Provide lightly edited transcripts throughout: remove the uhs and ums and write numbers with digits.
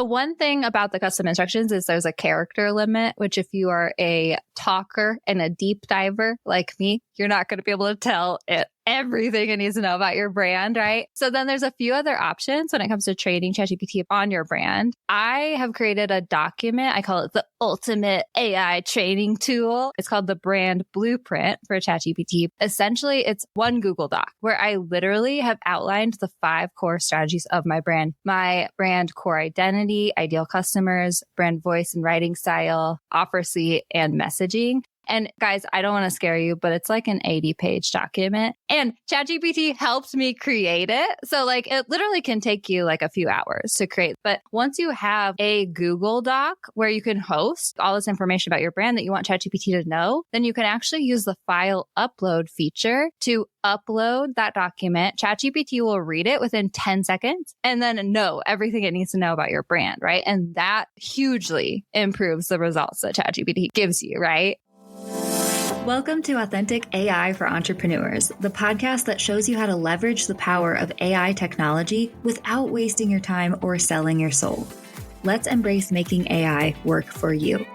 So one thing about the custom instructions is there's a character limit, which if you are a talker and a deep diver like me, you're not going to be able to tell it everything it needs to know about your brand, right? So then there's a few other options when it comes to training ChatGPT on your brand. I have created a document. I call it the ultimate AI training tool. It's called the brand blueprint for ChatGPT. Essentially, it's one Google Doc where I literally have outlined the 5 core strategies of my brand core identity, ideal customers, brand voice and writing style, offer suite, and messaging. And guys, I don't want to scare you, but it's like an 80-page document. And ChatGPT helped me create it. So like it literally can take you like a few hours to create. But once you have a Google Doc where you can host all this information about your brand that you want ChatGPT to know, then you can actually use the file upload feature to upload that document. ChatGPT will read it within 10 seconds and then know everything it needs to know about your brand, right? And that hugely improves the results that ChatGPT gives you, right? Welcome to Authentic AI for Entrepreneurs, the podcast that shows you how to leverage the power of AI technology without wasting your time or selling your soul. Let's embrace making AI work for you.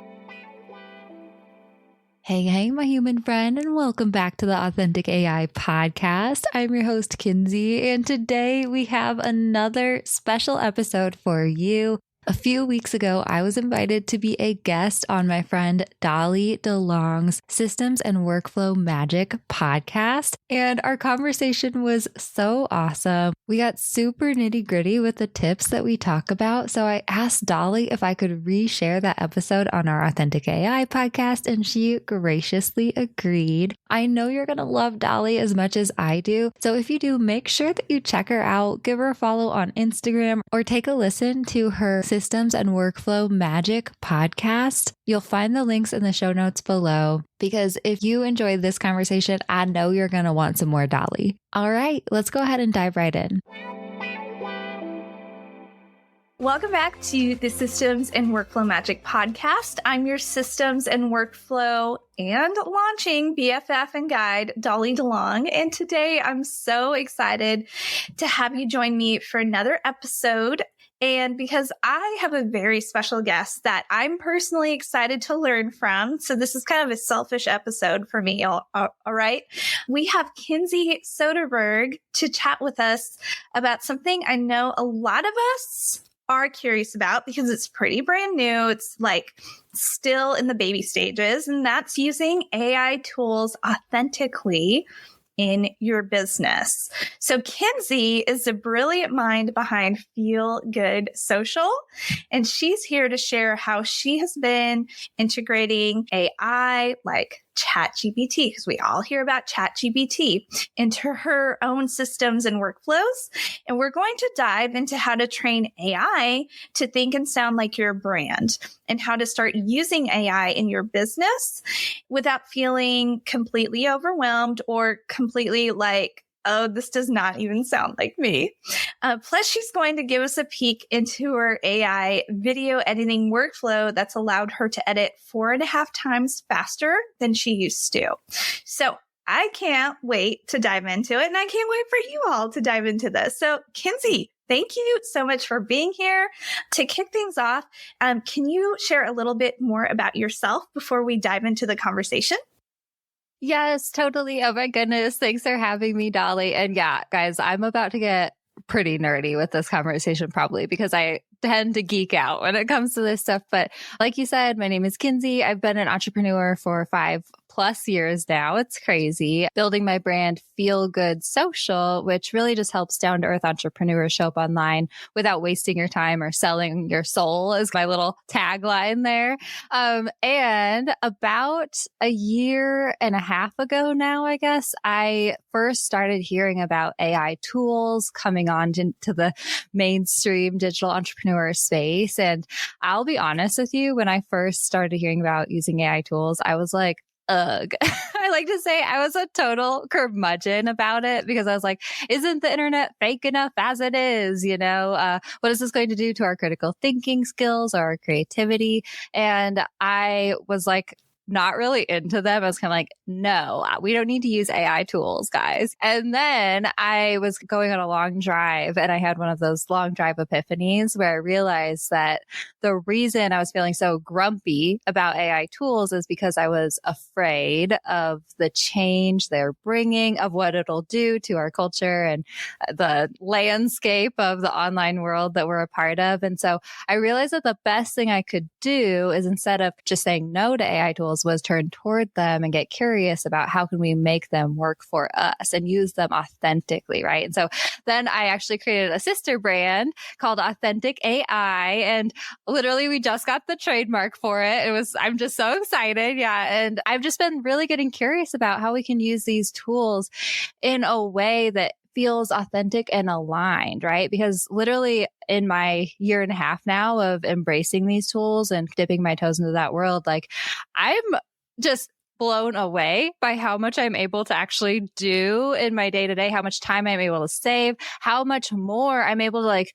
Hey, my human friend, and welcome back to the Authentic AI podcast. I'm your host, Kinsey, and today we have another special episode for you. A few weeks ago, I was invited to be a guest on my friend Dolly Delong's Systems and Workflow Magic podcast, and our conversation was so awesome. We got super nitty-gritty with the tips that we talk about, so I asked Dolly if I could reshare that episode on our Authentic AI podcast, and she graciously agreed. I know you're going to love Dolly as much as I do, so if you do, make sure that you check her out, give her a follow on Instagram, or take a listen to her Systems and Workflow Magic podcast. You'll find the links in the show notes below, because if you enjoyed this conversation, I know you're going to want some more Dolly. All right, let's go ahead and dive right in. Welcome back to the Systems and Workflow Magic podcast. I'm your systems and workflow and launching BFF and guide, Dolly Delong. And today I'm so excited to have you join me for another episode. And because I have a very special guest that I'm personally excited to learn from. So this is kind of a selfish episode for me. All right. We have Kinsey Soderberg to chat with us about something I know a lot of us are curious about because it's pretty brand new. It's like still in the baby stages, and that's using AI tools authentically in your business. So Kinsey is the brilliant mind behind Feel Good Social, and she's here to share how she has been integrating AI like ChatGPT, because we all hear about ChatGPT, into her own systems and workflows. And we're going to dive into how to train AI to think and sound like your brand, and how to start using AI in your business without feeling completely overwhelmed or completely like, oh, this does not even sound like me. Plus, she's going to give us a peek into her AI video editing workflow that's allowed her to edit 4.5 times faster than she used to. So I can't wait to dive into it, and I can't wait for you all to dive into this. So Kinsey, thank you so much for being here. To kick things off, can you share a little bit more about yourself before we dive into the conversation? Yes, totally. Oh my goodness. Thanks for having me, Dolly. And yeah, guys, I'm about to get pretty nerdy with this conversation probably because I tend to geek out when it comes to this stuff. But like you said, my name is Kinsey. I've been an entrepreneur for 5+ years now. It's crazy. Building my brand Feel Good Social, which really just helps down to earth entrepreneurs show up online without wasting your time or selling your soul, is my little tagline there. And about a year and a half ago now, I guess, I first started hearing about AI tools coming on into the mainstream digital entrepreneur space. And I'll be honest with you, when I first started hearing about using AI tools, I was like, ugh. I like to say I was a total curmudgeon about it because I was like, isn't the internet fake enough as it is? You know, what is this going to do to our critical thinking skills or our creativity? And I was like, not really into them. I was kind of like, no, we don't need to use AI tools, guys. And then I was going on a long drive and I had one of those long drive epiphanies where I realized that the reason I was feeling so grumpy about AI tools is because I was afraid of the change they're bringing, of what it'll do to our culture and the landscape of the online world that we're a part of. And so I realized that the best thing I could do is, instead of just saying no to AI tools, was turn toward them and get curious about how can we make them work for us and use them authentically, right? And so then I actually created a sister brand called Authentic AI, and literally we just got the trademark for it. I'm just so excited. Yeah. And I've just been really getting curious about how we can use these tools in a way that feels authentic and aligned, right? Because literally in my year and a half now of embracing these tools and dipping my toes into that world, like, I'm just blown away by how much I'm able to actually do in my day to day, how much time I'm able to save, how much more I'm able to like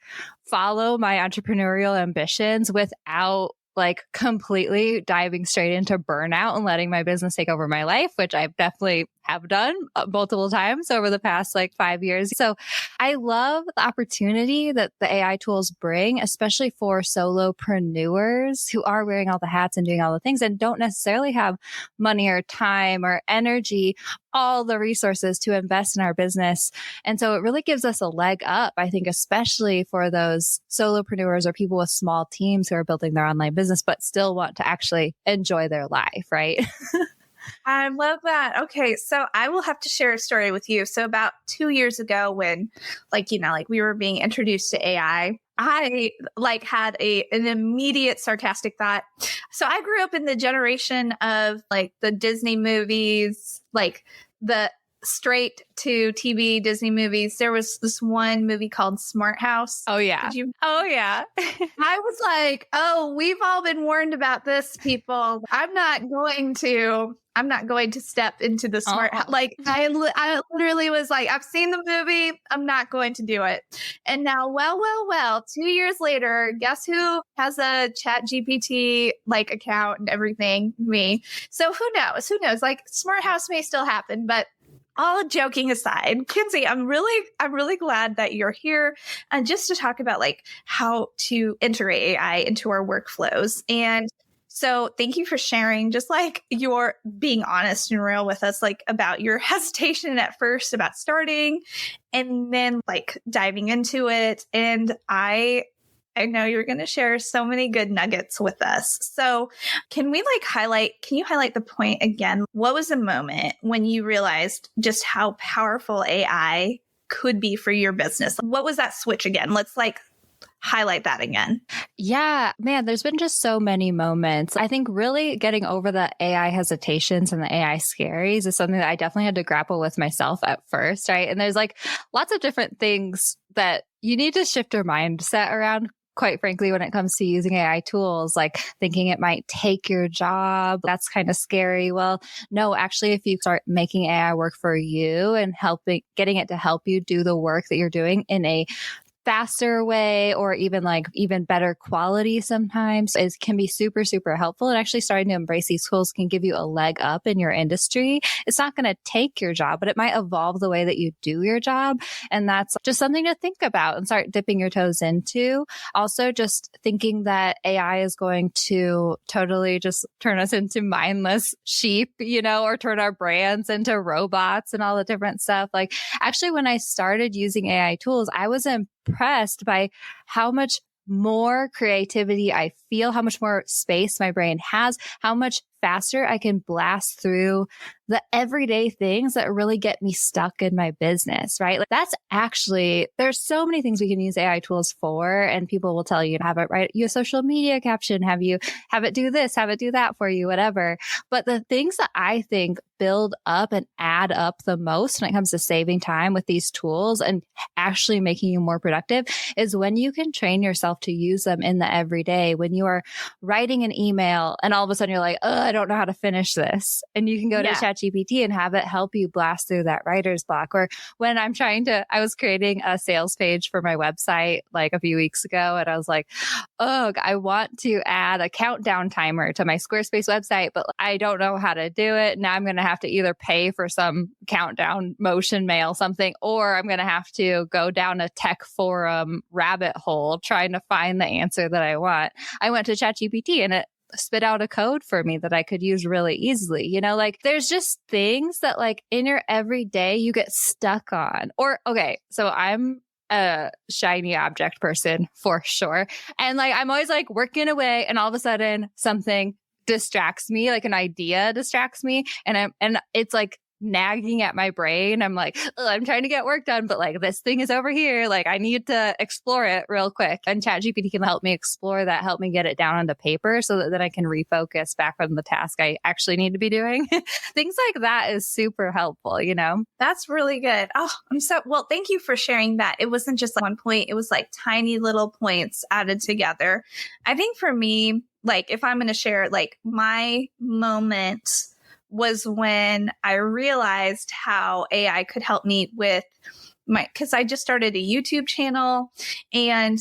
follow my entrepreneurial ambitions without like completely diving straight into burnout and letting my business take over my life, which I definitely have done multiple times over the past like 5 years. So I love the opportunity that the AI tools bring, especially for solopreneurs who are wearing all the hats and doing all the things and don't necessarily have money or time or energy, all the resources to invest in our business. And so it really gives us a leg up, I think, especially for those solopreneurs or people with small teams who are building their online business, but still want to actually enjoy their life, right? I love that. Okay. So I will have to share a story with you. So about 2 years ago when we were being introduced to AI, I had an immediate sarcastic thought. So I grew up in the generation of like the Disney movies, like the straight to TV Disney movies. There was this one movie called Smart House. Oh yeah. Oh yeah. I was like, oh, we've all been warned about this, people. I'm not going to step into the smart house. Like I literally was like, I've seen the movie. I'm not going to do it. And now, well, 2 years later, guess who has a Chat GPT like account and everything? Me. So who knows? Like smart house may still happen, but all joking aside, Kinsey, I'm really glad that you're here and just to talk about like how to integrate AI into our workflows. And so thank you for sharing, just like you're being honest and real with us, like about your hesitation at first about starting and then like diving into it. And I know you're going to share so many good nuggets with us. So can you highlight the point again? What was the moment when you realized just how powerful AI could be for your business? What was that switch again? Let's highlight that again. Yeah, man, there's been just so many moments. I think really getting over the AI hesitations and the AI scaries is something that I definitely had to grapple with myself at first, right? And there's like lots of different things that you need to shift your mindset around, quite frankly, when it comes to using AI tools, like thinking it might take your job. That's kind of scary. Well, no, actually, if you start making AI work for you and getting it to help you do the work that you're doing in a faster way or even better quality sometimes, it can be super, super helpful. And actually starting to embrace these tools can give you a leg up in your industry. It's not going to take your job, but it might evolve the way that you do your job. And that's just something to think about and start dipping your toes into. Also, just thinking that AI is going to totally just turn us into mindless sheep, or turn our brands into robots and all the different stuff. Like actually, when I started using AI tools, I was impressed by how much more creativity I feel, how much more space my brain has, how much faster I can blast through the everyday things that really get me stuck in my business, right? Like there's so many things we can use AI tools for, and people will tell you to have it write you a social media caption, have it do this, have it do that for you, whatever. But the things that I think build up and add up the most when it comes to saving time with these tools and actually making you more productive is when you can train yourself to use them in the everyday. When you are writing an email and all of a sudden you're like, I don't know how to finish this. And you can go to ChatGPT and have it help you blast through that writer's block. Or when I was creating a sales page for my website like a few weeks ago. And I was like, oh, I want to add a countdown timer to my Squarespace website, but I don't know how to do it. Now I'm going to have to either pay for some countdown motion mail something, or I'm going to have to go down a tech forum rabbit hole trying to find the answer that I want. I went to ChatGPT and it spit out a code for me that I could use really easily. You know, like there's just things that like in your everyday you get stuck on. Or, okay, so I'm a shiny object person for sure. And like, I'm always like working away and all of a sudden something distracts me, like an idea distracts me. And it's like nagging at my brain. I'm like, I'm trying to get work done, but like this thing is over here. Like I need to explore it real quick. And ChatGPT can help me explore that, help me get it down onto paper so that then I can refocus back on the task I actually need to be doing. Things like that is super helpful, you know? That's really good. Oh, well, thank you for sharing that. It wasn't just one point. It was like tiny little points added together. I think for me, like if I'm going to share like my moment was when I realized how AI could help me with because I just started a YouTube channel and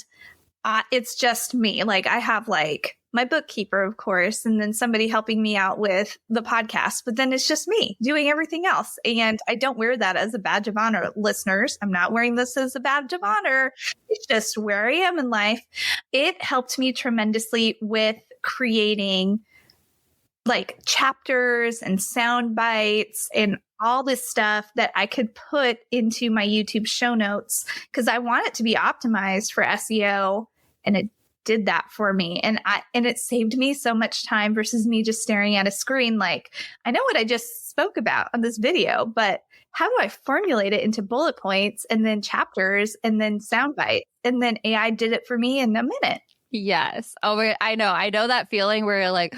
it's just me. Like I have like my bookkeeper, of course, and then somebody helping me out with the podcast, but then it's just me doing everything else. And I don't wear that as a badge of honor, listeners. I'm not wearing this as a badge of honor. It's just where I am in life. It helped me tremendously with creating like chapters and sound bites and all this stuff that I could put into my YouTube show notes because I want it to be optimized for SEO, and it did that for me. And it saved me so much time versus me just staring at a screen. Like I know what I just spoke about on this video, but how do I formulate it into bullet points and then chapters and then sound bites? And then AI did it for me in a minute. Yes. Oh, I know that feeling where you're like,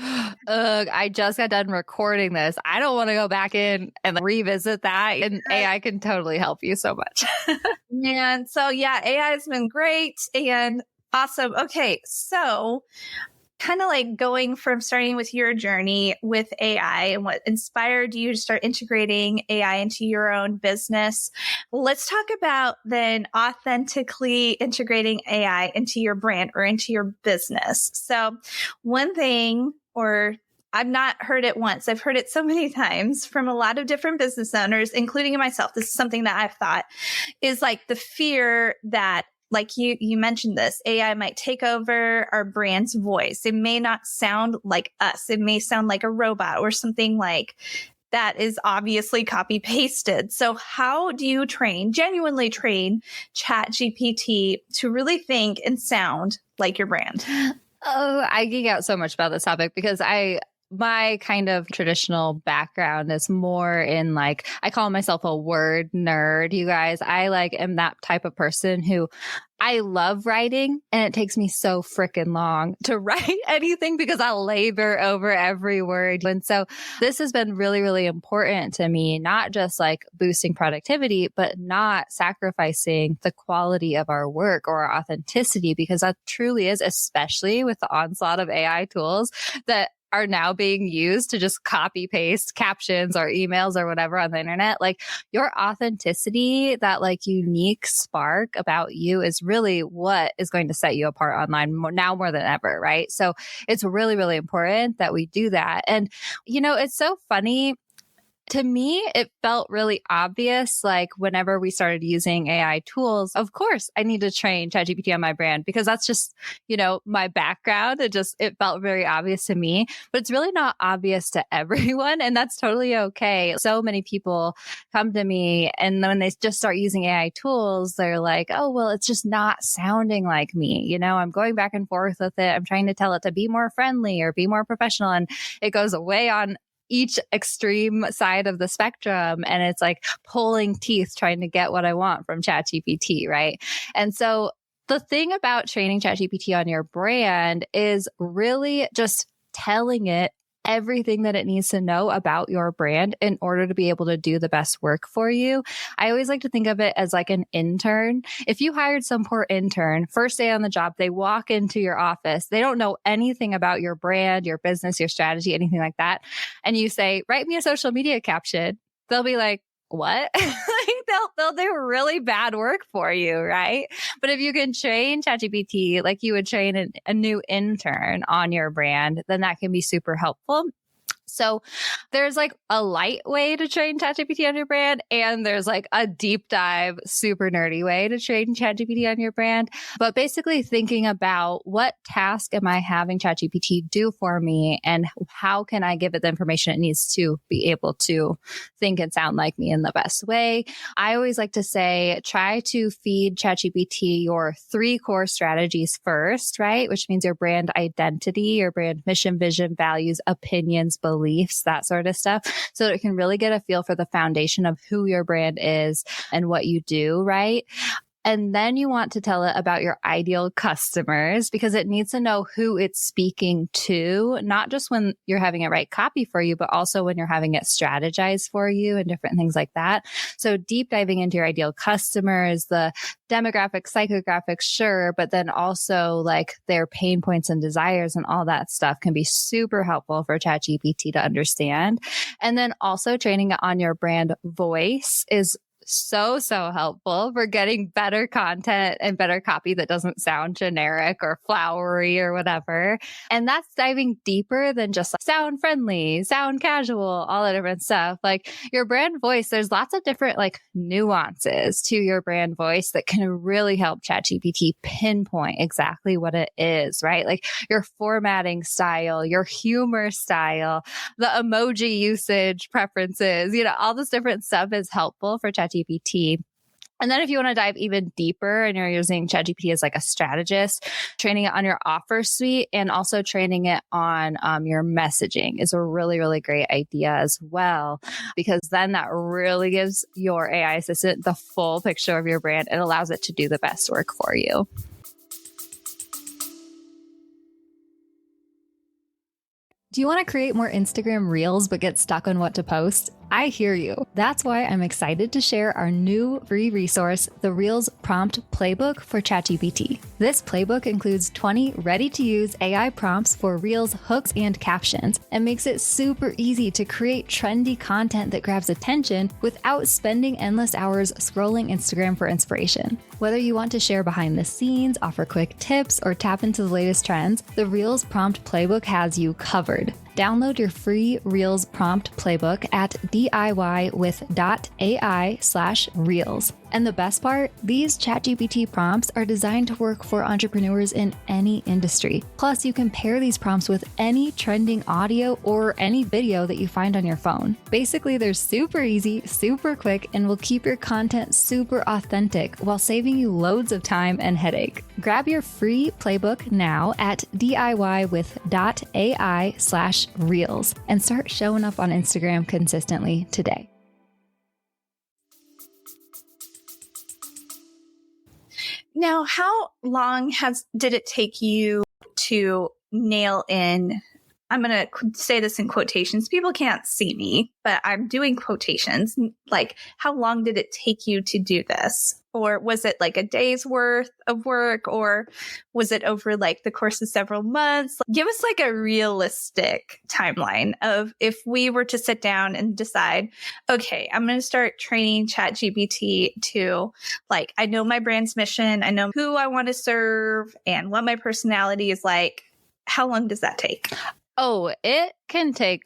ugh, I just got done recording this. I don't want to go back in and revisit that. And AI can totally help you so much. And so, yeah, AI has been great and awesome. Okay. So kind of like going from starting with your journey with AI and what inspired you to start integrating AI into your own business. Let's talk about then authentically integrating AI into your brand or into your business. So one thing, or I've not heard it once, I've heard it so many times from a lot of different business owners, including myself. This is something that I've thought is like the fear that like you mentioned this, AI might take over our brand's voice. It may not sound like us. It may sound like a robot or something like that is obviously copy pasted. So how do you genuinely train ChatGPT to really think and sound like your brand? Oh, I geek out so much about this topic because my kind of traditional background is more in like, I call myself a word nerd, you guys. I like am that type of person who I love writing and it takes me so freaking long to write anything because I labor over every word. And so this has been really, really important to me, not just like boosting productivity, but not sacrificing the quality of our work or our authenticity, because that truly is, especially with the onslaught of AI tools that are now being used to just copy paste captions or emails or whatever on the internet. Like your authenticity, that like unique spark about you is really what is going to set you apart online now more than ever, right? So it's really, really important that we do that. And, you know, it's so funny. To me, it felt really obvious, like whenever we started using AI tools, of course, I need to train ChatGPT on my brand because that's just, you know, my background. It felt very obvious to me, but it's really not obvious to everyone. And that's totally okay. So many people come to me and when they just start using AI tools, they're like, oh, well, it's just not sounding like me. You know, I'm going back and forth with it. I'm trying to tell it to be more friendly or be more professional. And it goes away on each extreme side of the spectrum. And it's like pulling teeth trying to get what I want from ChatGPT, right? And so the thing about training ChatGPT on your brand is really just telling it everything that it needs to know about your brand in order to be able to do the best work for you. I always like to think of it as like an intern. If you hired some poor intern, first day on the job, they walk into your office, they don't know anything about your brand, your business, your strategy, anything like that. And you say, write me a social media caption. They'll be like, what? They'll do really bad work for you, right? But if you can train ChatGPT like you would train a new intern on your brand, then that can be super helpful. So there's like a light way to train ChatGPT on your brand, and there's like a deep dive, super nerdy way to train ChatGPT on your brand. But basically thinking about what task am I having ChatGPT do for me, and how can I give it the information it needs to be able to think and sound like me in the best way. I always like to say, try to feed ChatGPT your 3 core strategies first, right? Which means your brand identity, your brand mission, vision, values, opinions, beliefs, that sort of stuff, so that it can really get a feel for the foundation of who your brand is and what you do, right? And then you want to tell it about your ideal customers, because it needs to know who it's speaking to, not just when you're having it write copy for you, but also when you're having it strategize for you and different things like that. So deep diving into your ideal customers, the demographics, psychographics, sure, but then also like their pain points and desires and all that stuff can be super helpful for ChatGPT to understand. And then also training it on your brand voice is so helpful for getting better content and better copy that doesn't sound generic or flowery or whatever. And that's diving deeper than just like sound friendly, sound casual, all that different stuff. Like your brand voice, there's lots of different like nuances to your brand voice that can really help ChatGPT pinpoint exactly what it is, right? Like your formatting style, your humor style, the emoji usage preferences, all this different stuff is helpful for ChatGPT. And then if you want to dive even deeper and you're using ChatGPT as like a strategist, training it on your offer suite and also training it on your messaging is a really, really great idea as well, because then that really gives your AI assistant the full picture of your brand and allows it to do the best work for you. Do you want to create more Instagram Reels but get stuck on what to post? I hear you. That's why I'm excited to share our new free resource, the Reels Prompt Playbook for ChatGPT. This playbook includes 20 ready-to-use AI prompts for Reels, hooks, and captions, and makes it super easy to create trendy content that grabs attention without spending endless hours scrolling Instagram for inspiration. Whether you want to share behind the scenes, offer quick tips, or tap into the latest trends, the Reels Prompt Playbook has you covered. Download your free Reels prompt playbook at DIY.ai/Reels. And the best part, these ChatGPT prompts are designed to work for entrepreneurs in any industry. Plus, you can pair these prompts with any trending audio or any video that you find on your phone. Basically, they're super easy, super quick, and will keep your content super authentic while saving you loads of time and headache. Grab your free playbook now at DIY.ai/Reels and start showing up on Instagram consistently today. Now, how long did it take you to nail in? I'm going to say this in quotations. People can't see me, but I'm doing quotations. Like, how long did it take you to do this? Or was it like a day's worth of work? Or was it over like the course of several months? Give us like a realistic timeline of if we were to sit down and decide, okay, I'm going to start training ChatGPT to like, I know my brand's mission. I know who I want to serve and what my personality is like. How long does that take? Oh, it can take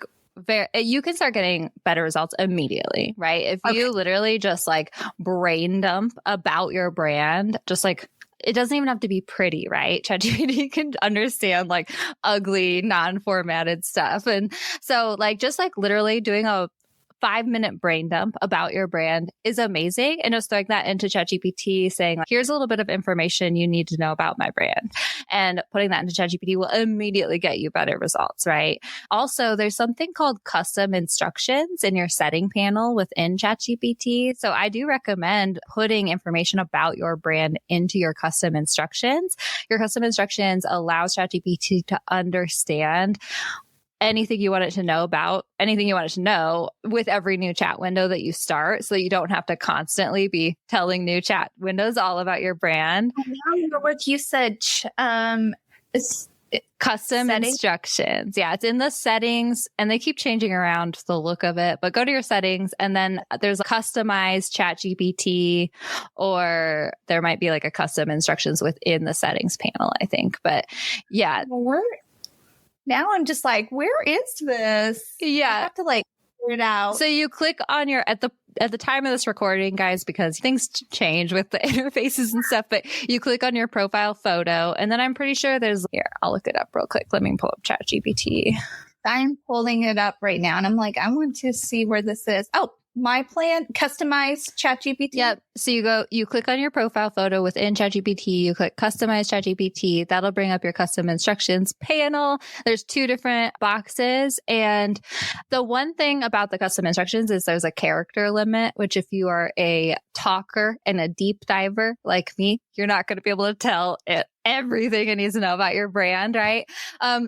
you can start getting better results immediately, right? If you literally just like brain dump about your brand, just like it doesn't even have to be pretty, right? ChatGPT can understand like ugly, non-formatted stuff. And so like just like literally doing a 5-minute brain dump about your brand is amazing. And just throwing that into ChatGPT saying, like, here's a little bit of information you need to know about my brand. And putting that into ChatGPT will immediately get you better results, right? Also, there's something called custom instructions in your setting panel within ChatGPT. So I do recommend putting information about your brand into your custom instructions. Your custom instructions allows ChatGPT to understand anything you want it to know about anything you want it to know with every new chat window that you start, so that you don't have to constantly be telling new chat windows all about your brand. What you said, it's custom settings? Instructions. Yeah, it's in the settings and they keep changing around the look of it, but go to your settings and then there's a customized chat GPT, or there might be like a custom instructions within the settings panel, I think. But yeah. Now I'm just like, where is this? Yeah. I have to like figure it out. So you click on your, at the time of this recording, guys, because things change with the interfaces and stuff, but you click on your profile photo and then I'm pretty sure there's, here, I'll look it up real quick. Let me pull up ChatGPT. I'm pulling it up right now and I'm like, I want to see where this is. Oh, my plan, customized ChatGPT. Yep. So you click on your profile photo within ChatGPT, you click customize ChatGPT. That'll bring up your custom instructions panel. There's 2 different boxes. And the one thing about the custom instructions is there's a character limit, which if you are a talker and a deep diver like me, you're not going to be able to tell it everything it needs to know about your brand, right?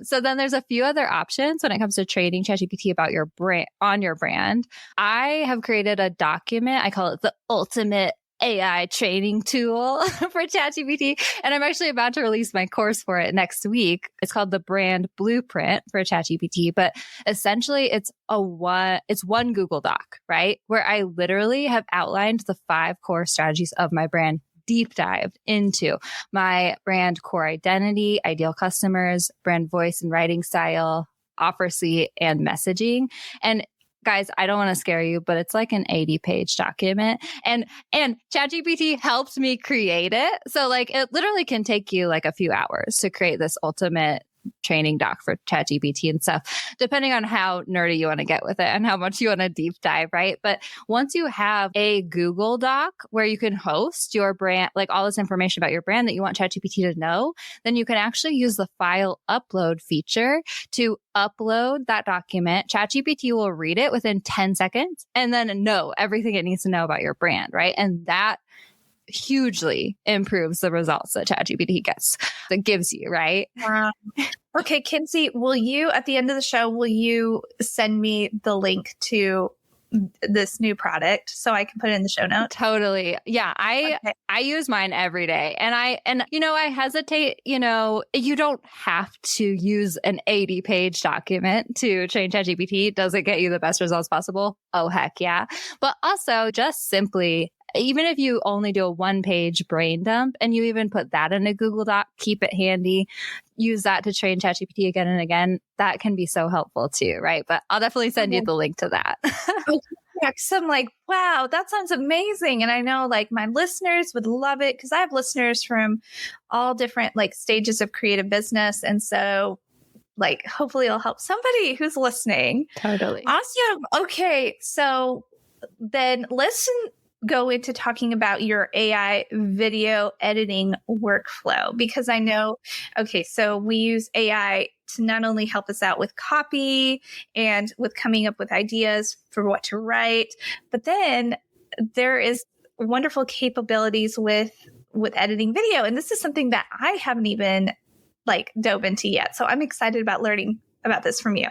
So then there's a few other options when it comes to training ChatGPT about your brand, on your brand. I have created a document. I call it the ultimate AI training tool for ChatGPT. And I'm actually about to release my course for it next week. It's called the Brand Blueprint for ChatGPT, but essentially it's one Google Doc, right? Where I literally have outlined the 5 core strategies of my brand, deep dived into my brand core identity, ideal customers, brand voice and writing style, offer suite, and messaging. And guys, I don't want to scare you, but it's like an 80-page document. And ChatGPT helped me create it. So like it literally can take you like a few hours to create this ultimate training doc for ChatGPT and stuff, depending on how nerdy you want to get with it and how much you want to deep dive, right? But once you have a Google Doc where you can host your brand, like all this information about your brand that you want ChatGPT to know, then you can actually use the file upload feature to upload that document. ChatGPT will read it within 10 seconds and then know everything it needs to know about your brand, right? And that hugely improves the results that ChatGPT gives you, right? Okay, Kinsey, will you, at the end of the show, will you send me the link to this new product so I can put it in the show notes? Totally. Yeah. I use mine every day and I hesitate, you don't have to use an 80-page document to train ChatGPT. Does it get you the best results possible? Oh, heck yeah. But also just simply, even if you only do a 1-page brain dump and you even put that in a Google Doc, keep it handy, use that to train ChatGPT again and again, that can be so helpful too, right? But I'll definitely send you the link to that. So I'm like, wow, that sounds amazing. And I know like my listeners would love it because I have listeners from all different like stages of creative business. And so like, hopefully it'll help somebody who's listening. Totally. Awesome. Okay. So then go into talking about your AI video editing workflow, because I know, okay, so we use AI to not only help us out with copy and with coming up with ideas for what to write, but then there is wonderful capabilities with editing video. And this is something that I haven't even like dove into yet. So I'm excited about learning about this from you.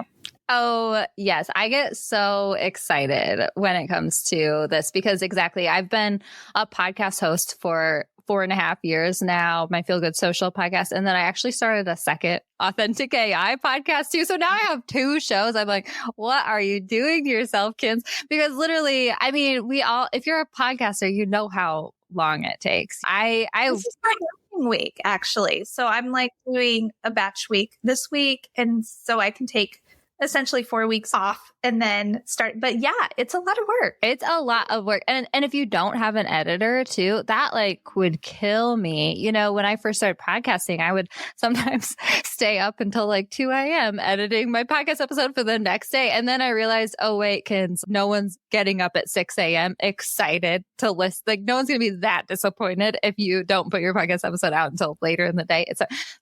Oh, yes. I get so excited when it comes to this because exactly, I've been a podcast host for 4.5 years now, my Feel Good Social podcast. And then I actually started a second Authentic AI podcast too. So now I have 2 shows. I'm like, what are you doing to yourself, Kins? Because literally, I mean, if you're a podcaster, you know how long it takes. This is my working week, actually. So I'm like doing a batch week this week. And so I can take essentially 4 weeks off and then start. But yeah, it's a lot of work. It's a lot of work. And if you don't have an editor too, that like would kill me. You know, when I first started podcasting, I would sometimes stay up until like 2 a.m. editing my podcast episode for the next day. And then I realized, oh wait, Kins, no one's getting up at 6 a.m. excited to listen. Like no one's going to be that disappointed if you don't put your podcast episode out until later in the day.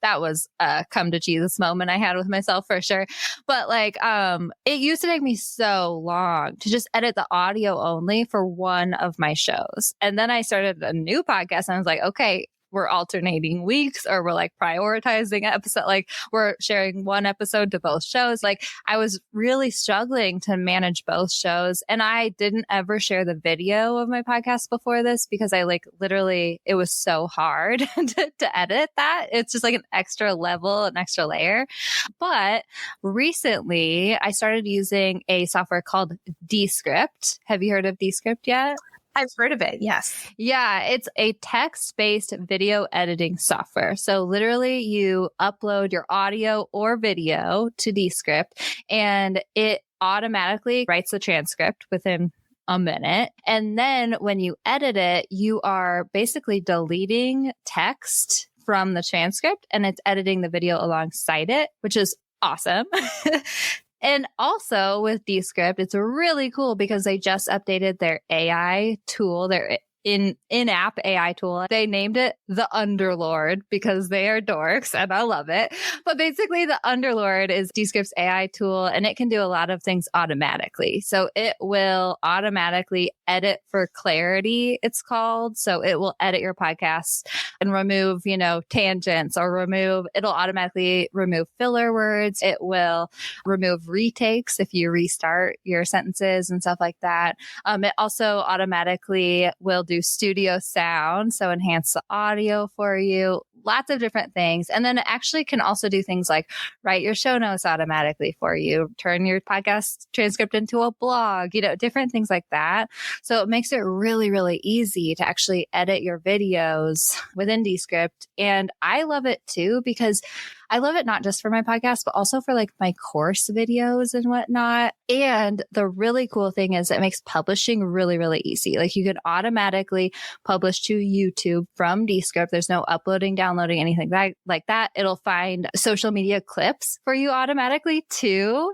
That was a come to Jesus moment I had with myself for sure. But like, it used to take me so long to just edit the audio only for one of my shows. And then I started a new podcast and I was like, okay, we're alternating weeks or we're like prioritizing episode, like we're sharing one episode to both shows. Like I was really struggling to manage both shows. And I didn't ever share the video of my podcast before this because I like literally, it was so hard to edit that. It's just like an extra level, an extra layer. But recently I started using a software called Descript. Have you heard of Descript yet? I've heard of it. Yes. Yeah, it's a text-based video editing software. So literally you upload your audio or video to Descript and it automatically writes the transcript within a minute. And then when you edit it, you are basically deleting text from the transcript and it's editing the video alongside it, which is awesome. And also with Descript, it's really cool because they just updated their AI tool, their in-app AI tool. They named it the Underlord because they are dorks and I love it. But basically the Underlord is Descript's AI tool and it can do a lot of things automatically. So it will automatically edit for clarity, it's called. So it will edit your podcast and remove, tangents or it'll automatically remove filler words. It will remove retakes if you restart your sentences and stuff like that. It also automatically will do studio sound, so enhance the audio for you, lots of different things. And then it actually can also do things like write your show notes automatically for you, turn your podcast transcript into a blog, different things like that. So it makes it really, really easy to actually edit your videos within Descript. And I love it too, because I love it not just for my podcast, but also for like my course videos and whatnot. And the really cool thing is it makes publishing really, really easy. Like you can automatically publish to YouTube from Descript. There's no uploading, downloading, anything like that. It'll find social media clips for you automatically too.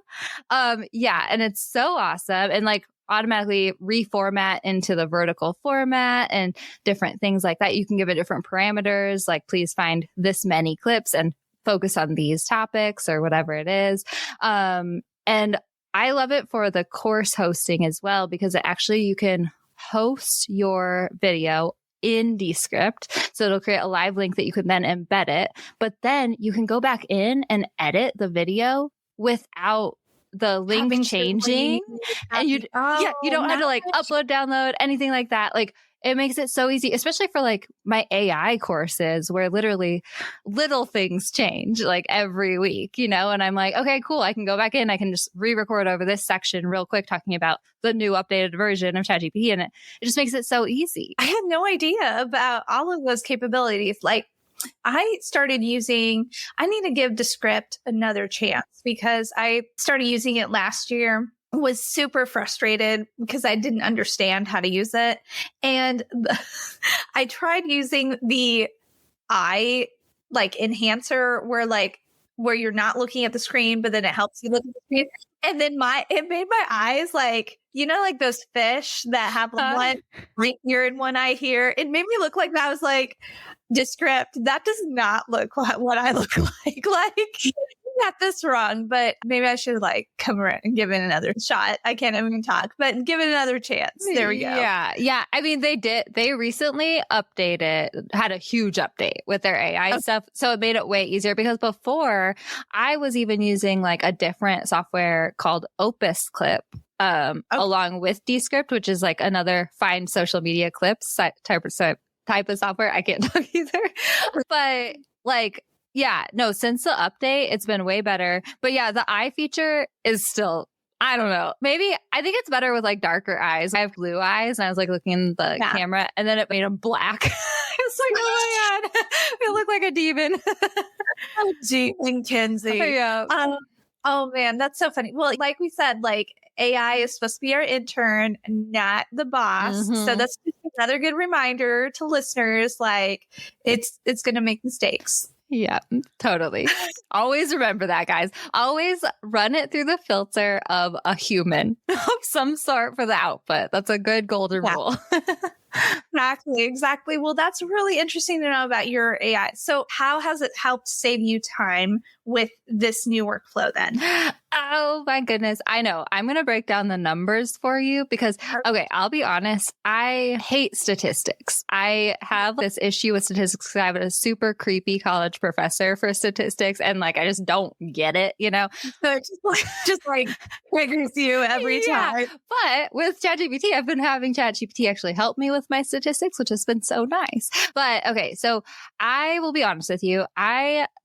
Yeah. And it's so awesome. And like automatically reformat into the vertical format and different things like that. You can give it different parameters, like please find this many clips and focus on these topics or whatever it is. And I love it for the course hosting as well, because you can host your video in Descript. So it'll create a live link that you can then embed it, but then you can go back in and edit the video without the link changing. And you don't have to like upload, download, anything like that. Like it makes it so easy, especially for like my AI courses where literally little things change like every week, and I'm like, okay, cool. I can go back in. I can just re-record over this section real quick, talking about the new updated version of ChatGPT. And it just makes it so easy. I had no idea about all of those capabilities. Like I need to give Descript another chance because I started using it last year. Was super frustrated because I didn't understand how to use it. And I tried using the eye like enhancer where you're not looking at the screen, but then it helps you look at the screen. And then it made my eyes like, like those fish that have one right here and one eye here. It made me look like that. I was like, Descript, that does not look like what I look like. Like, got this wrong, but maybe I should like come around and give it another shot. I can't even talk, but give it another chance. There we go. Yeah. I mean, they recently had a huge update with their AI stuff. So it made it way easier because before I was even using like a different software called Opus Clip. Along with Descript, which is like another find social media clips type of software. I can't talk either, but like, yeah, no, since the update, it's been way better. But yeah, the eye feature is still, I don't know. Maybe I think it's better with like darker eyes. I have blue eyes and I was like looking in the camera and then it made them black. It's like, oh my God, I look like a demon. Oh, Demon Kinsey. Yeah. Oh man, that's so funny. Well, like we said, like AI is supposed to be our intern, not the boss. Mm-hmm. So that's just another good reminder to listeners. Like it's going to make mistakes. Yeah, totally. Always remember that, guys. Always run it through the filter of a human of some sort for the output. That's a good golden rule. Exactly. Well, that's really interesting to know about your AI. So how has it helped save you time with this new workflow then? Oh my goodness. I know. I'm going to break down the numbers for you because, okay, I'll be honest. I hate statistics. I have this issue with statistics. I have a super creepy college professor for statistics and like, I just don't get it, you know? So it just like triggers you every time. But with ChatGPT, I've been having ChatGPT actually help me with my statistics, which has been so nice. But okay, so I will be honest with you.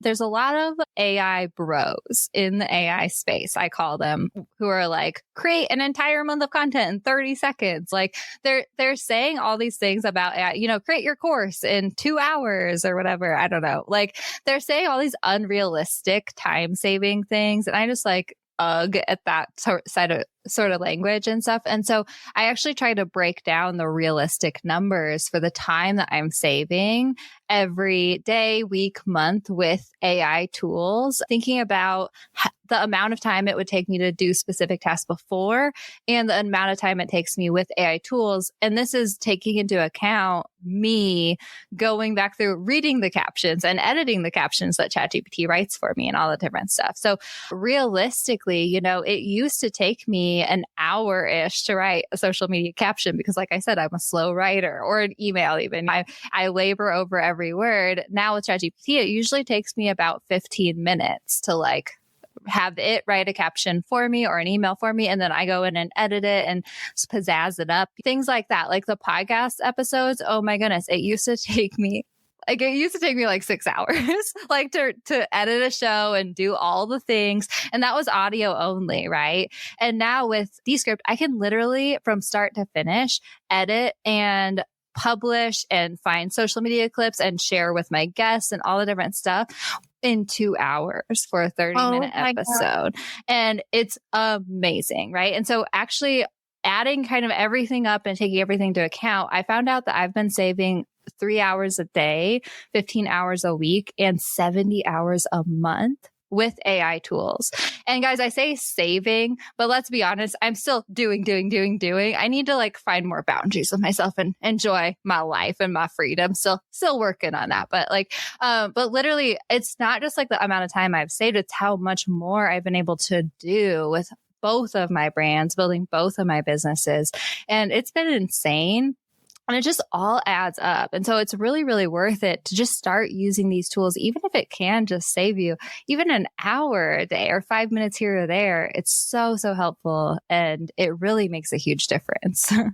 There's a lot of AI bros in the AI space, I call them, who are like, create an entire month of content in 30 seconds. Like they're saying all these things about AI, you know, create your course in 2 hours or whatever. I don't know. Like they're saying all these unrealistic time saving things. And I just like, at that sort of language and stuff. And so I actually try to break down the realistic numbers for the time that I'm saving every day, week, month with AI tools, thinking about the amount of time it would take me to do specific tasks before and the amount of time it takes me with AI tools. And this is taking into account me going back through reading the captions and editing the captions that ChatGPT writes for me and all the different stuff. So realistically, you know, it used to take me an hour-ish to write a social media caption because like I said, I'm a slow writer, or an email even. I labor over every word. Now with ChatGPT, it usually takes me about 15 minutes to like have it write a caption for me or an email for me. And then I go in and edit it and pizzazz it up. Things like that. Like the podcast episodes. Oh my goodness. It used to take me like 6 hours, like to edit a show and do all the things. And that was audio only, right? And now with Descript, I can literally from start to finish edit and publish and find social media clips and share with my guests and all the different stuff in 2 hours for a 30-minute episode. And it's amazing, right? And so actually adding kind of everything up and taking everything into account, I found out that I've been saving 3 hours a day, 15 hours a week, and 70 hours a month with AI tools. And guys, I say saving, but let's be honest, I'm still doing. I need to like find more boundaries with myself and enjoy my life and my freedom. Still working on that. But like, but literally it's not just like the amount of time I've saved, it's how much more I've been able to do with both of my brands, building both of my businesses. And it's been insane. And it just all adds up. And so it's really, really worth it to just start using these tools, even if it can just save you even an hour a day or 5 minutes here or there. It's so, so helpful. And it really makes a huge difference. Yeah,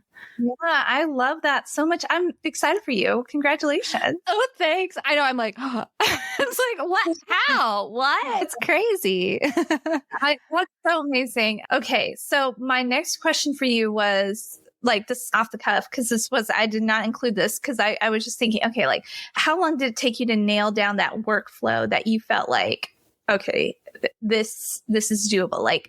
I love that so much. I'm excited for you. Congratulations. Oh, thanks. I know. I'm like, oh. It's like, what? How? What? It's crazy. That's so amazing. Okay. So my next question for you was, like this off the cuff, because I did not include this because I was just thinking, okay, like how long did it take you to nail down that workflow that you felt like, okay, this is doable? Like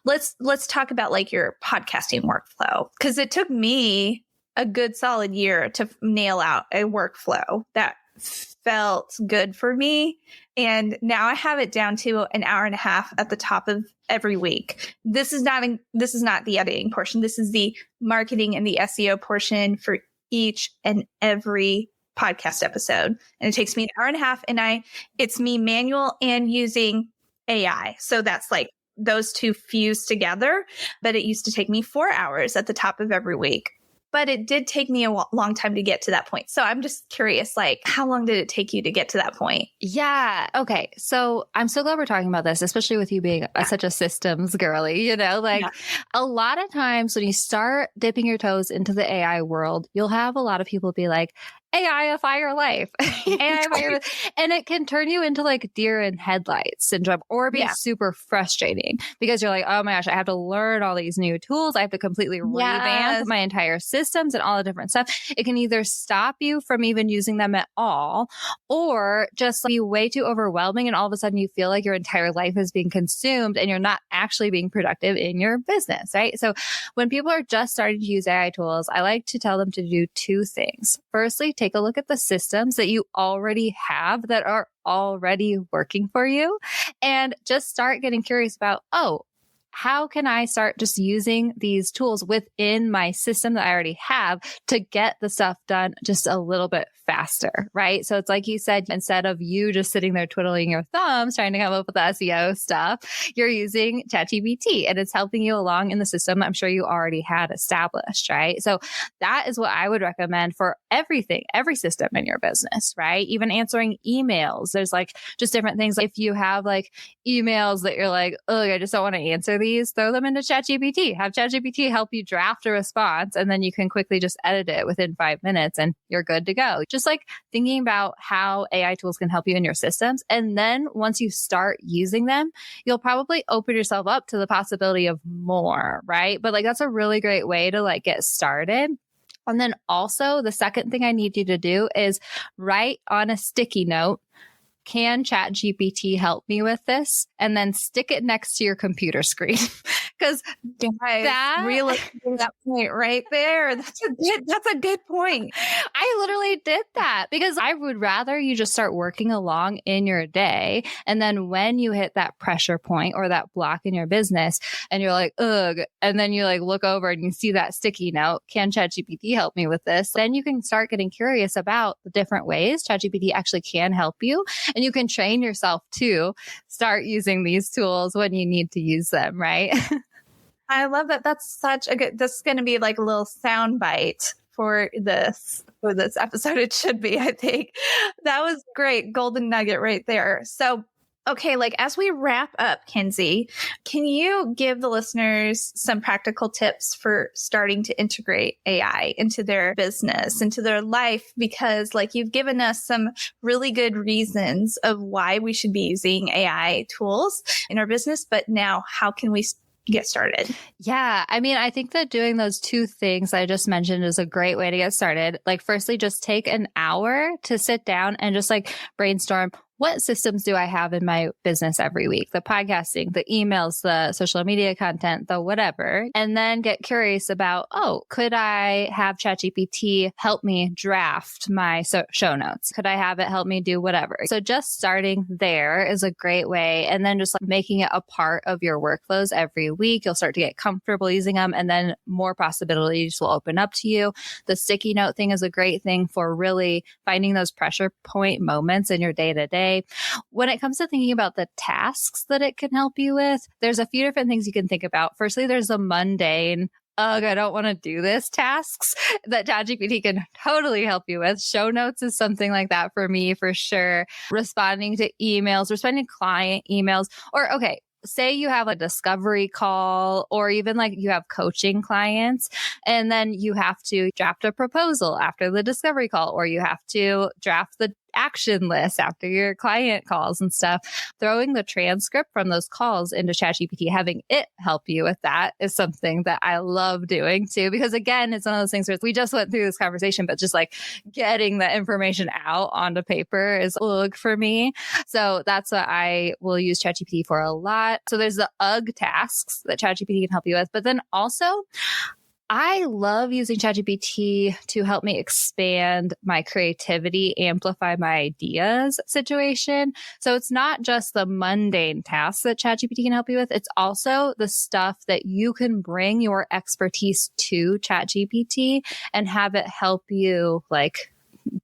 let's talk about like your podcasting workflow, because it took me a good solid year to nail out a workflow that felt good for me. And now I have it down to an hour and a half at the top of every week. This is not the editing portion. This is the marketing and the SEO portion for each and every podcast episode. And it takes me an hour and a half, and it's me manual and using AI. So that's like those two fused together. But it used to take me 4 hours at the top of every week. But it did take me a long time to get to that point. So I'm just curious, like, how long did it take you to get to that point? Yeah. Okay. So I'm so glad we're talking about this, especially with you being such a systems girly, you know, like a lot of times when you start dipping your toes into the AI world, you'll have a lot of people be like, AI-ify your life. AI-ify your life. And it can turn you into like deer in headlights syndrome, or be super frustrating because you're like, oh my gosh, I have to learn all these new tools. I have to completely revamp my entire systems and all the different stuff. It can either stop you from even using them at all, or just be way too overwhelming. And all of a sudden you feel like your entire life is being consumed and you're not actually being productive in your business, right? So when people are just starting to use AI tools, I like to tell them to do two things. Firstly, take a look at the systems that you already have that are already working for you, and just start getting curious about, oh, how can I start just using these tools within my system that I already have to get the stuff done just a little bit faster, right? So it's like you said, instead of you just sitting there twiddling your thumbs trying to come up with the SEO stuff, you're using ChatGPT and it's helping you along in the system I'm sure you already had established, right? So that is what I would recommend for everything, every system in your business, right? Even answering emails. There's like just different things. If you have like emails that you're like, oh, I just don't want to answer these, throw them into ChatGPT. Have ChatGPT help you draft a response and then you can quickly just edit it within 5 minutes and you're good to go. Just like thinking about how AI tools can help you in your systems. And then once you start using them, you'll probably open yourself up to the possibility of more, right? But like that's a really great way to like get started. And then also the second thing I need you to do is write on a sticky note, can ChatGPT help me with this? And then stick it next to your computer screen. Because that really that point right there. That's a good point. I literally did that because I would rather you just start working along in your day. And then when you hit that pressure point or that block in your business and you're like, ugh, and then you like look over and you see that sticky note, can ChatGPT help me with this? Then you can start getting curious about the different ways ChatGPT actually can help you. And you can train yourself to start using these tools when you need to use them, right? I love that. That's such a good, this is going to be like a little sound bite for this episode. It should be, I think. That was great. Golden nugget right there. So, okay, like as we wrap up, Kinsey, can you give the listeners some practical tips for starting to integrate AI into their business, into their life? Because like you've given us some really good reasons of why we should be using AI tools in our business, but now how can we get started? Yeah. I mean, I think that doing those two things I just mentioned is a great way to get started. Like, firstly, just take an hour to sit down and just like brainstorm, what systems do I have in my business every week? The podcasting, the emails, the social media content, the whatever. And then get curious about, oh, could I have ChatGPT help me draft my show notes? Could I have it help me do whatever? So just starting there is a great way. And then just like making it a part of your workflows every week, you'll start to get comfortable using them and then more possibilities will open up to you. The sticky note thing is a great thing for really finding those pressure point moments in your day to day. When it comes to thinking about the tasks that it can help you with, there's a few different things you can think about. Firstly, there's the mundane, ugh, I don't want to do this tasks that ChatGPT can totally help you with. Show notes is something like that for me, for sure. Responding to emails, responding to client emails, or okay, say you have a discovery call or even like you have coaching clients and then you have to draft a proposal after the discovery call, or you have to draft the action list after your client calls and stuff. Throwing the transcript from those calls into ChatGPT, having it help you with that is something that I love doing too, because again, it's one of those things where we just went through this conversation, but just like getting the information out onto paper is ugh for me. So that's what I will use ChatGPT for a lot. So there's the ugh tasks that ChatGPT can help you with, but then also I love using ChatGPT to help me expand my creativity, amplify my ideas situation. So it's not just the mundane tasks that ChatGPT can help you with. It's also the stuff that you can bring your expertise to ChatGPT and have it help you like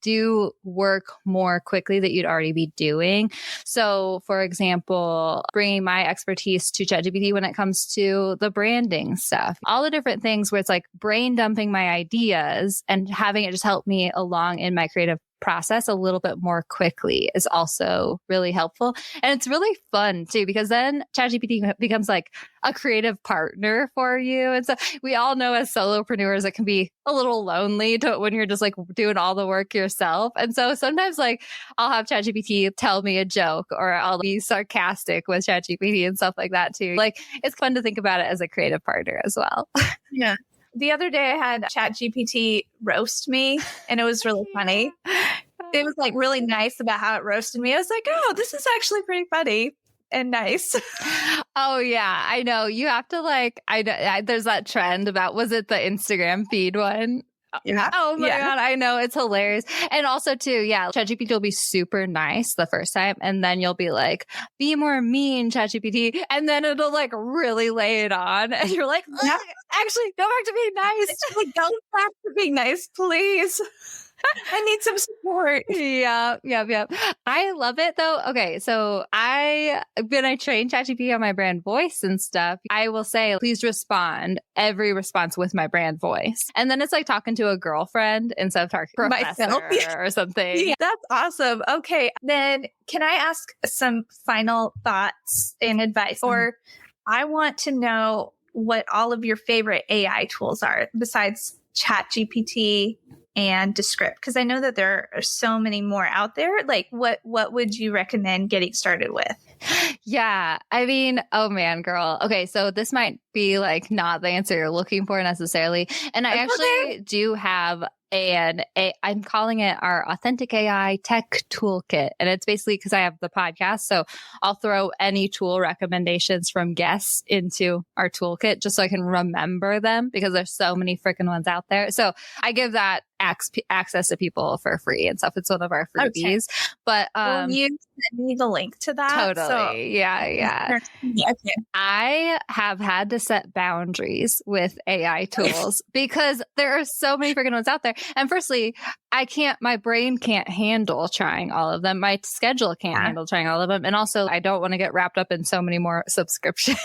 do work more quickly that you'd already be doing. So for example, bringing my expertise to ChatGPT when it comes to the branding stuff, all the different things where it's like brain dumping my ideas and having it just help me along in my creative process a little bit more quickly is also really helpful. And it's really fun too, because then ChatGPT becomes like a creative partner for you. And so we all know as solopreneurs, it can be a little lonely when you're just like doing all the work yourself. And so sometimes like I'll have ChatGPT tell me a joke or I'll be sarcastic with ChatGPT and stuff like that too. Like it's fun to think about it as a creative partner as well. Yeah. The other day I had ChatGPT roast me and it was really funny. It was like really nice about how it roasted me. I was like, oh, this is actually pretty funny and nice. Oh yeah, I know. You have to like, there's that trend about, was it the Instagram feed one? Yeah. Oh my God. I know. It's hilarious. And also too, ChatGPT will be super nice the first time. And then you'll be like, be more mean, ChatGPT. And then it'll like really lay it on. And you're like, actually go back to being nice. Go back to being nice, please. I need some support. Yeah. I love it though. Okay. So when I train ChatGPT on my brand voice and stuff, I will say, please respond every response with my brand voice. And then it's like talking to a girlfriend instead of talking to a professor or something. Yeah, that's awesome. Okay. Then can I ask some final thoughts and advice? Or I want to know what all of your favorite AI tools are besides ChatGPT and Descript, because I know that there are so many more out there. Like what would you recommend getting started with? Yeah. I mean, oh man, girl. Okay. So this might be like not the answer you're looking for necessarily. And I actually do have I'm calling it our Authentic AI Tech Toolkit. And it's basically because I have the podcast. So I'll throw any tool recommendations from guests into our toolkit just so I can remember them because there's so many freaking ones out there. So I give that access to people for free and stuff. It's one of our freebies. Okay. But will you send me the link to that? Totally. So, yeah. Okay. I have had to set boundaries with AI tools because there are so many freaking ones out there. And firstly, my brain can't handle trying all of them. My schedule can't handle trying all of them. And also I don't want to get wrapped up in so many more subscriptions.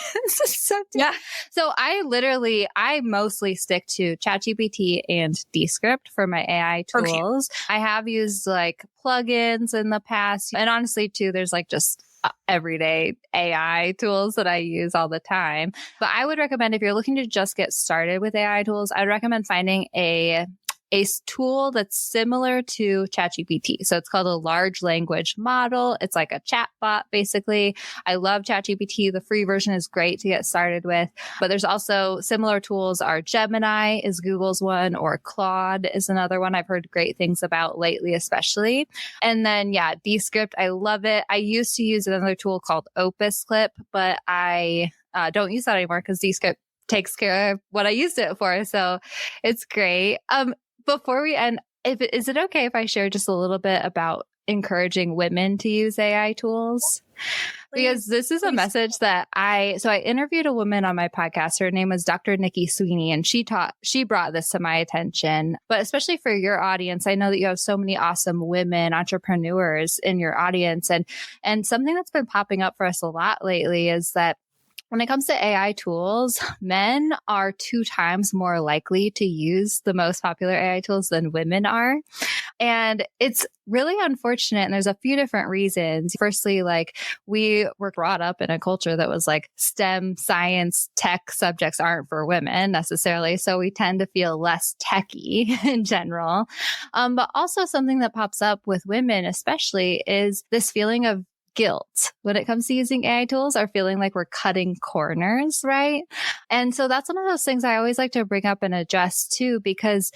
So I mostly stick to ChatGPT and Descript for my AI tools. Okay. I have used like plugins in the past. And honestly too, there's like just everyday AI tools that I use all the time. But I would recommend if you're looking to just get started with AI tools, I'd recommend finding a tool that's similar to ChatGPT. So it's called a large language model. It's like a chat bot, basically. I love ChatGPT. The free version is great to get started with. But there's also similar tools are Gemini is Google's one, or Claude is another one I've heard great things about lately, especially. And then, Descript, I love it. I used to use another tool called Opus Clip, but I don't use that anymore because Descript takes care of what I used it for. So it's great. Before we end, is it okay if I share just a little bit about encouraging women to use AI tools? Because this is a message that I interviewed a woman on my podcast. Her name was Dr. Nikki Sweeney, and she brought this to my attention. But especially for your audience, I know that you have so many awesome women entrepreneurs in your audience. And something that's been popping up for us a lot lately is that when it comes to AI tools, men are 2 times more likely to use the most popular AI tools than women are. And it's really unfortunate. And there's a few different reasons. Firstly, like we were brought up in a culture that was like STEM, science, tech subjects aren't for women necessarily. So we tend to feel less techy in general. But also something that pops up with women, especially, is this feeling of guilt when it comes to using AI tools, or feeling like we're cutting corners, right? And so that's one of those things I always like to bring up and address too, because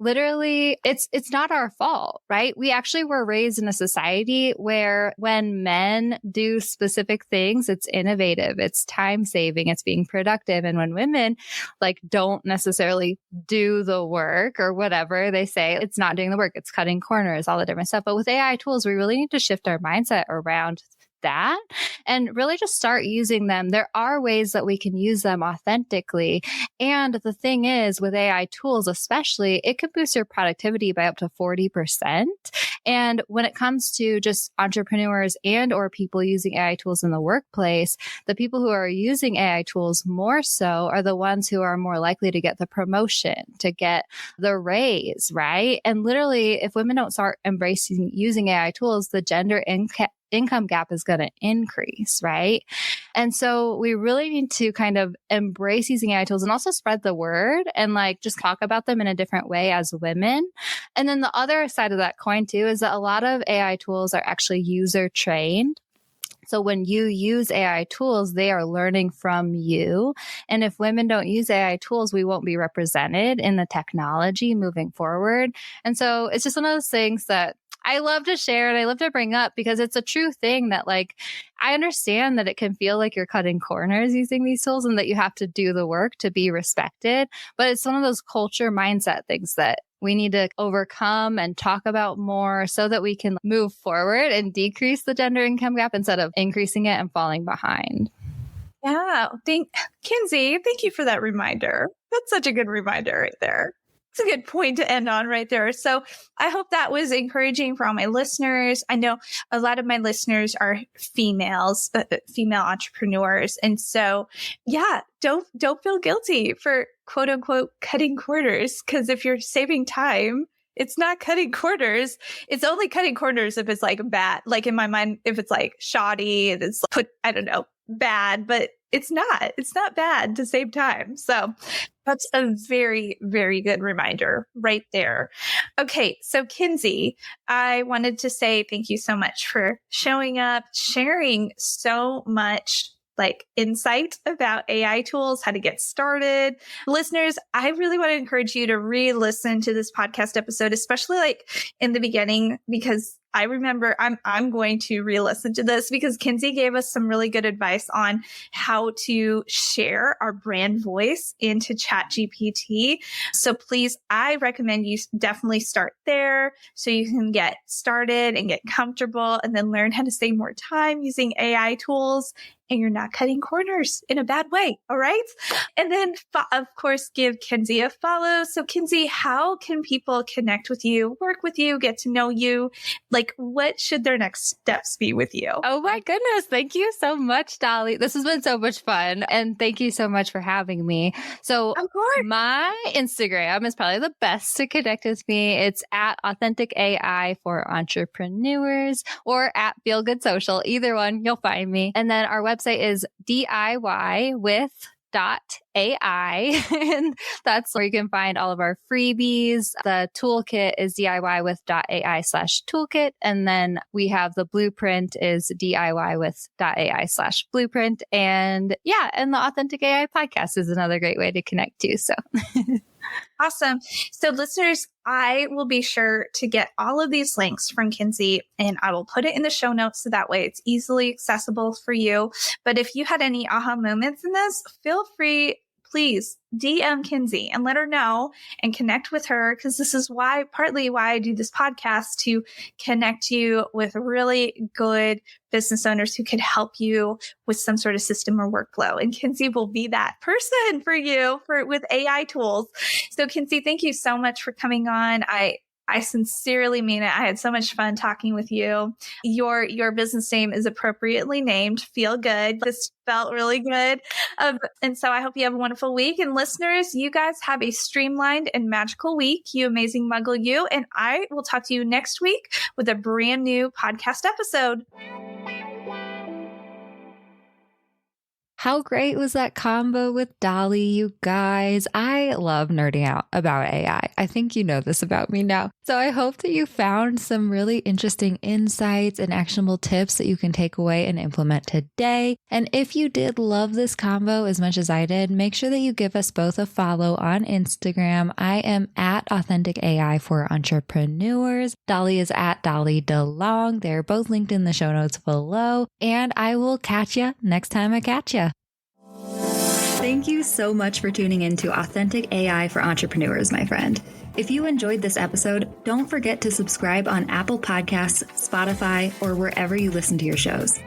literally it's not our fault, right? We actually were raised in a society where when men do specific things, it's innovative, it's time saving, it's being productive. And when women like don't necessarily do the work or whatever they say, it's not doing the work, it's cutting corners, all the different stuff. But with AI tools, we really need to shift our mindset around that and really just start using them. There are ways that we can use them authentically. And the thing is, with AI tools, especially, it can boost your productivity by up to 40%. And when it comes to just entrepreneurs and or people using AI tools in the workplace, the people who are using AI tools more so are the ones who are more likely to get the promotion, to get the raise, right? And literally, if women don't start embracing using AI tools, the gender income gap is going to increase, right? And so we really need to kind of embrace using AI tools and also spread the word and like just talk about them in a different way as women. And then the other side of that coin too is that a lot of AI tools are actually user trained. So when you use AI tools, they are learning from you. And if women don't use AI tools, we won't be represented in the technology moving forward. And so it's just one of those things that I love to share and I love to bring up because it's a true thing that like, I understand that it can feel like you're cutting corners using these tools and that you have to do the work to be respected. But it's one of those culture mindset things that we need to overcome and talk about more so that we can move forward and decrease the gender income gap instead of increasing it and falling behind. Yeah. Kinsey, thank you for that reminder. That's such a good reminder right there. It's a good point to end on right there. So I hope that was encouraging for all my listeners. I know a lot of my listeners are females, female entrepreneurs. And so, yeah, don't feel guilty for quote unquote cutting corners. Because if you're saving time, it's not cutting corners. It's only cutting corners if it's like bad. Like in my mind, if it's like shoddy, it's I don't know, bad, but it's not bad to save time. So that's a very, very good reminder right there. Okay. So Kinsey, I wanted to say thank you so much for showing up, sharing so much like insight about AI tools, how to get started. Listeners, I really want to encourage you to re-listen to this podcast episode, especially like in the beginning, because I remember I'm going to re-listen to this because Kinsey gave us some really good advice on how to share our brand voice into ChatGPT. So please, I recommend you definitely start there so you can get started and get comfortable and then learn how to save more time using AI tools. And you're not cutting corners in a bad way. All right. And then, of course, give Kinsey a follow. So Kinsey, how can people connect with you, work with you, get to know you? Like, what should their next steps be with you? Oh my goodness. Thank you so much, Dolly. This has been so much fun. And thank you so much for having me. So of course, my Instagram is probably the best to connect with me. It's at authentic AI for entrepreneurs or at Feel Good Social. Either one, you'll find me. And then our website is DIY with .ai, and that's where you can find all of our freebies. The toolkit is DIY with .ai/toolkit, and then we have the blueprint is DIY with .ai/blueprint, and and the Authentic AI podcast is another great way to connect too. So. Awesome. So listeners, I will be sure to get all of these links from Kinsey and I will put it in the show notes so that way it's easily accessible for you. But if you had any aha moments in this, feel free, please DM Kinsey and let her know and connect with her, because this is partly why I do this podcast, to connect you with really good business owners who could help you with some sort of system or workflow. And Kinsey will be that person for you with AI tools. So Kinsey, thank you so much for coming on. I sincerely mean it. I had so much fun talking with you. Your business name is appropriately named. Feel Good. This felt really good. And so I hope you have a wonderful week. And listeners, you guys have a streamlined and magical week. You amazing muggle you. And I will talk to you next week with a brand new podcast episode. How great was that combo with Dolly, you guys? I love nerding out about AI. I think you know this about me now. So I hope that you found some really interesting insights and actionable tips that you can take away and implement today. And if you did love this combo as much as I did, make sure that you give us both a follow on Instagram. I am at Authentic AI for Entrepreneurs. Dolly is at Dolly Delong. They're both linked in the show notes below. And I will catch you next time I catch you. Thank you so much for tuning in to Authentic AI for Entrepreneurs, my friend. If you enjoyed this episode, don't forget to subscribe on Apple Podcasts, Spotify, or wherever you listen to your shows.